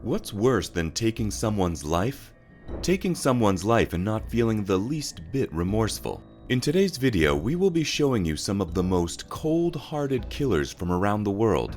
What's worse than taking someone's life? Taking someone's life and not feeling the least bit remorseful. In today's video, we will be showing you some of the most cold-hearted killers from around the world.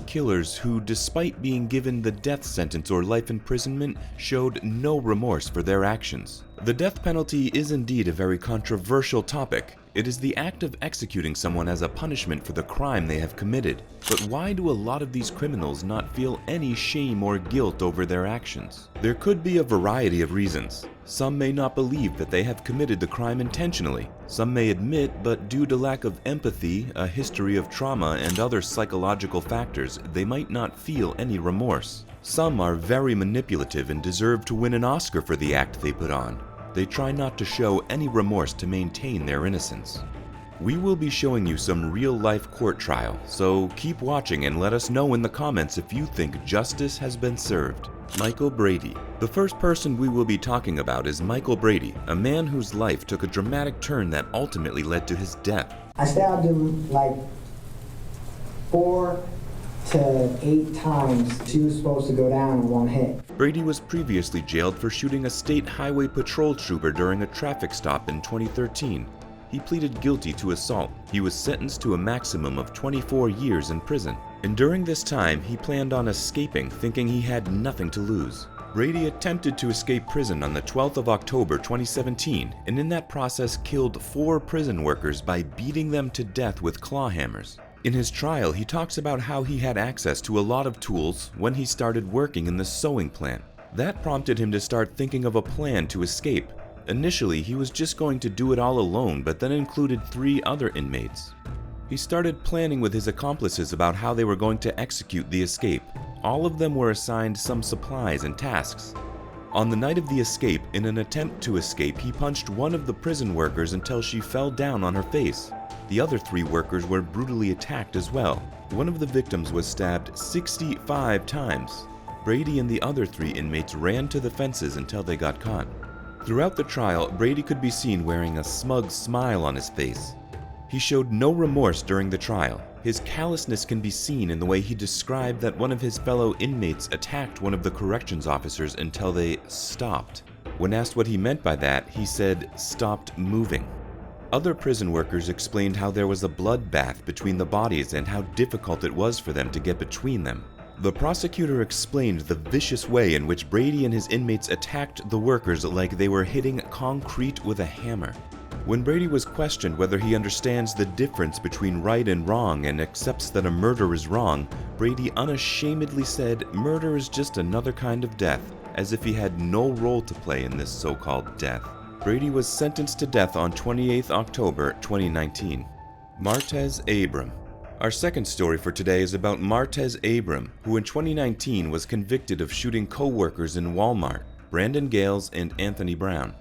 Killers who, despite being given the death sentence or life imprisonment, showed no remorse for their actions. The death penalty is indeed a very controversial topic. It is the act of executing someone as a punishment for the crime they have committed. But why do a lot of these criminals not feel any shame or guilt over their actions? There could be a variety of reasons. Some may not believe that they have committed the crime intentionally. Some may admit, but due to lack of empathy, a history of trauma, and other psychological factors, they might not feel any remorse. Some are very manipulative and deserve to win an Oscar for the act they put on. They try not to show any remorse to maintain their innocence. We will be showing you some real-life court trial, so keep watching and let us know in the comments if you think justice has been served. Mikel Brady. The first person we will be talking about is Mikel Brady, a man whose life took a dramatic turn that ultimately led to his death. I stabbed him like 4 to 8 times. She was supposed to go down in one hit. Brady was previously jailed for shooting a state highway patrol trooper during a traffic stop in 2013. He pleaded guilty to assault. He was sentenced to a maximum of 24 years in prison. And during this time, he planned on escaping, thinking he had nothing to lose. Brady attempted to escape prison on the 12th of October 2017, and in that process killed 4 prison workers by beating them to death with claw hammers. In his trial, he talks about how he had access to a lot of tools when he started working in the sewing plant. That prompted him to start thinking of a plan to escape. Initially, he was just going to do it all alone, but then included 3 other inmates. He started planning with his accomplices about how they were going to execute the escape. All of them were assigned some supplies and tasks. On the night of the escape, in an attempt to escape, he punched one of the prison workers until she fell down on her face. The other 3 workers were brutally attacked as well. One of the victims was stabbed 65 times. Brady and the other 3 inmates ran to the fences until they got caught. Throughout the trial, Brady could be seen wearing a smug smile on his face. He showed no remorse during the trial. His callousness can be seen in the way he described that one of his fellow inmates attacked one of the corrections officers until they stopped. When asked what he meant by that, he said, "stopped moving." Other prison workers explained how there was a bloodbath between the bodies and how difficult it was for them to get between them. The prosecutor explained the vicious way in which Brady and his inmates attacked the workers like they were hitting concrete with a hammer. When Brady was questioned whether he understands the difference between right and wrong and accepts that a murder is wrong, Brady unashamedly said murder is just another kind of death, as if he had no role to play in this so-called death. Brady was sentenced to death on 28 October 2019. Martez Abram. Our second story for today is about Martez Abram, who in 2019 was convicted of shooting co-workers in Walmart, Brandon Gales and Anthony Brown.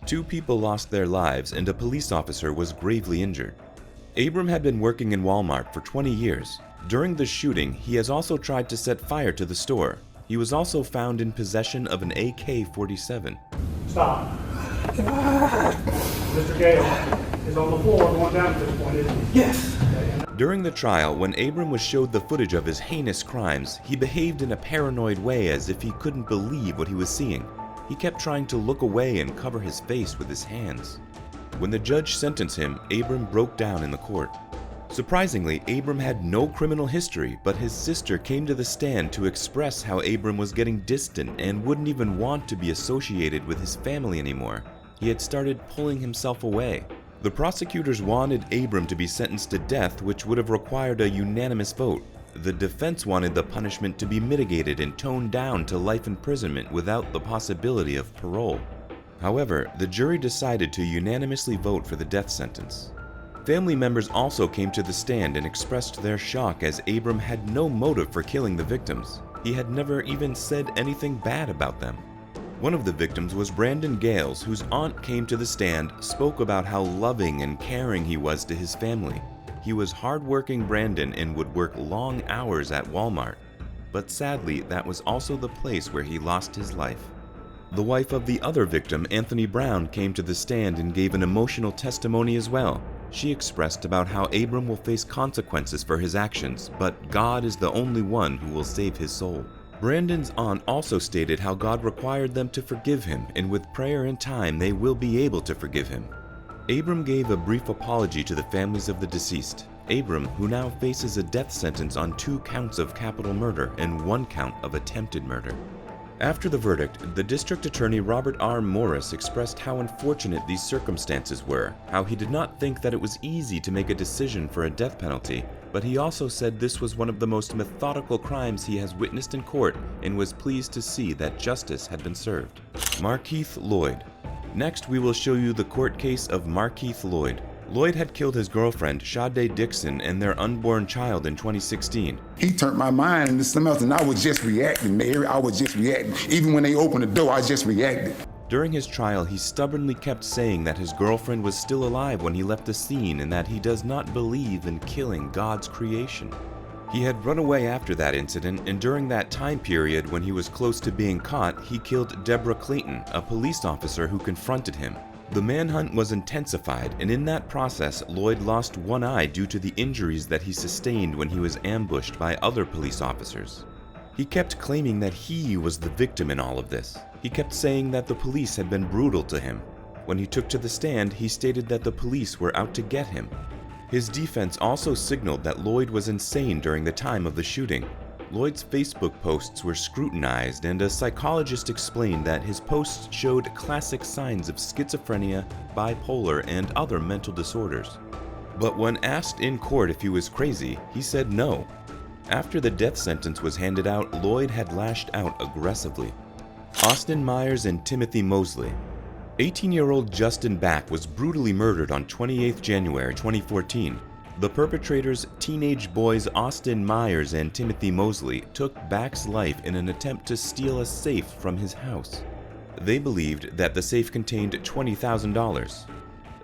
2 people lost their lives and a police officer was gravely injured. Abram had been working in Walmart for 20 years. During the shooting, he has also tried to set fire to the store. He was also found in possession of an AK-47. Stop. Mr. Gale is on the floor going down at this point, isn't he? Yes. During the trial, when Abram was showed the footage of his heinous crimes, he behaved in a paranoid way as if he couldn't believe what he was seeing. He kept trying to look away and cover his face with his hands. When the judge sentenced him, Abram broke down in the court. Surprisingly, Abram had no criminal history, but his sister came to the stand to express how Abram was getting distant and wouldn't even want to be associated with his family anymore. He had started pulling himself away. The prosecutors wanted Abram to be sentenced to death, which would have required a unanimous vote. The defense wanted the punishment to be mitigated and toned down to life imprisonment without the possibility of parole. However, the jury decided to unanimously vote for the death sentence. Family members also came to the stand and expressed their shock as Abram had no motive for killing the victims. He had never even said anything bad about them. One of the victims was Brandon Gales, whose aunt came to the stand, spoke about how loving and caring he was to his family. He was hardworking Brandon and would work long hours at Walmart. But sadly, that was also the place where he lost his life. The wife of the other victim, Anthony Brown, came to the stand and gave an emotional testimony as well. She expressed about how Abram will face consequences for his actions, but God is the only one who will save his soul. Brandon's aunt also stated how God required them to forgive him, and with prayer and time they will be able to forgive him. Abram gave a brief apology to the families of the deceased. Abram, who now faces a death sentence on 2 counts of capital murder and 1 count of attempted murder. After the verdict, the district attorney Robert R. Morris expressed how unfortunate these circumstances were, how he did not think that it was easy to make a decision for a death penalty, but he also said this was one of the most methodical crimes he has witnessed in court and was pleased to see that justice had been served. Markeith Lloyd. Next, we will show you the court case of Markeith Lloyd. Lloyd had killed his girlfriend, Sade Dixon, and their unborn child in 2016. He turned my mind into something else, and I was just reacting, Mary. I was just reacting. Even when they opened the door, I just reacted. During his trial, he stubbornly kept saying that his girlfriend was still alive when he left the scene and that he does not believe in killing God's creation. He had run away after that incident, and during that time period when he was close to being caught, he killed Deborah Clayton, a police officer who confronted him. The manhunt was intensified, and in that process, Lloyd lost one eye due to the injuries that he sustained when he was ambushed by other police officers. He kept claiming that he was the victim in all of this. He kept saying that the police had been brutal to him. When he took to the stand, he stated that the police were out to get him. His defense also signaled that Lloyd was insane during the time of the shooting. Lloyd's Facebook posts were scrutinized, and a psychologist explained that his posts showed classic signs of schizophrenia, bipolar, and other mental disorders. But when asked in court if he was crazy, he said no. After the death sentence was handed out, Lloyd had lashed out aggressively. Austin Myers and Timothy Mosley. 18-year-old Justin Back was brutally murdered on 28 January 2014. The perpetrators, teenage boys Austin Myers and Timothy Mosley, took Back's life in an attempt to steal a safe from his house. They believed that the safe contained $20,000.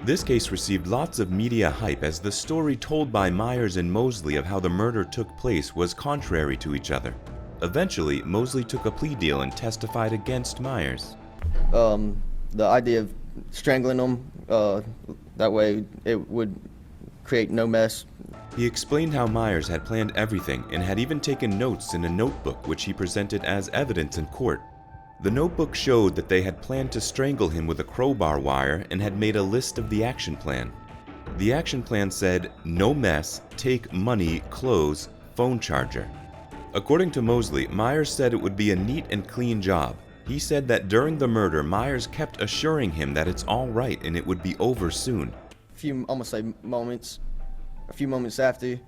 This case received lots of media hype as the story told by Myers and Mosley of how the murder took place was contrary to each other. Eventually, Mosley took a plea deal and testified against Myers. The idea of strangling them, that way it would create no mess. He explained how Myers had planned everything and had even taken notes in a notebook which he presented as evidence in court. The notebook showed that they had planned to strangle him with a crowbar wire and had made a list of the action plan. The action plan said, "No mess, take money, clothes, phone charger." According to Mosley, Myers said it would be a neat and clean job. He said that during the murder, Myers kept assuring him that it's all right and it would be over soon. A few moments after,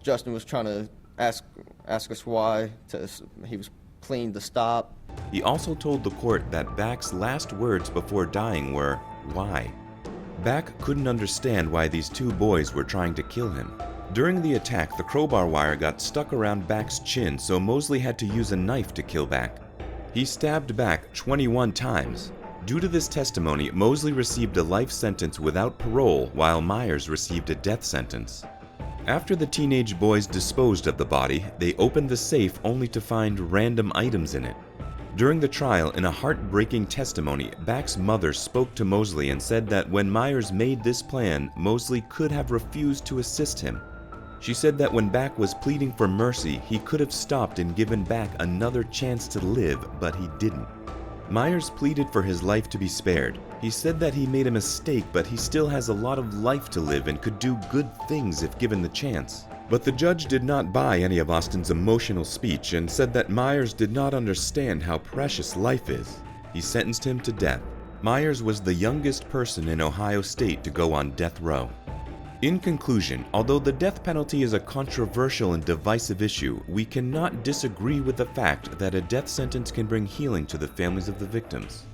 Justin was trying to ask us why. He was pleading to stop. He also told the court that Back's last words before dying were, "Why?" Back couldn't understand why these 2 boys were trying to kill him. During the attack, the crowbar wire got stuck around Back's chin, so Mosley had to use a knife to kill Back. He stabbed Back 21 times. Due to this testimony, Mosley received a life sentence without parole, while Myers received a death sentence. After the teenage boys disposed of the body, they opened the safe only to find random items in it. During the trial, in a heartbreaking testimony, Back's mother spoke to Mosley and said that when Myers made this plan, Mosley could have refused to assist him. She said that when Back was pleading for mercy, he could have stopped and given Back another chance to live, but he didn't. Myers pleaded for his life to be spared. He said that he made a mistake, but he still has a lot of life to live and could do good things if given the chance. But the judge did not buy any of Austin's emotional speech and said that Myers did not understand how precious life is. He sentenced him to death. Myers was the youngest person in Ohio State to go on death row. In conclusion, although the death penalty is a controversial and divisive issue, we cannot disagree with the fact that a death sentence can bring healing to the families of the victims.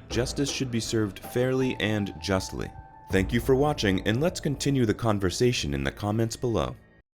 Justice should be served fairly and justly. Thank you for watching, and let's continue the conversation in the comments below.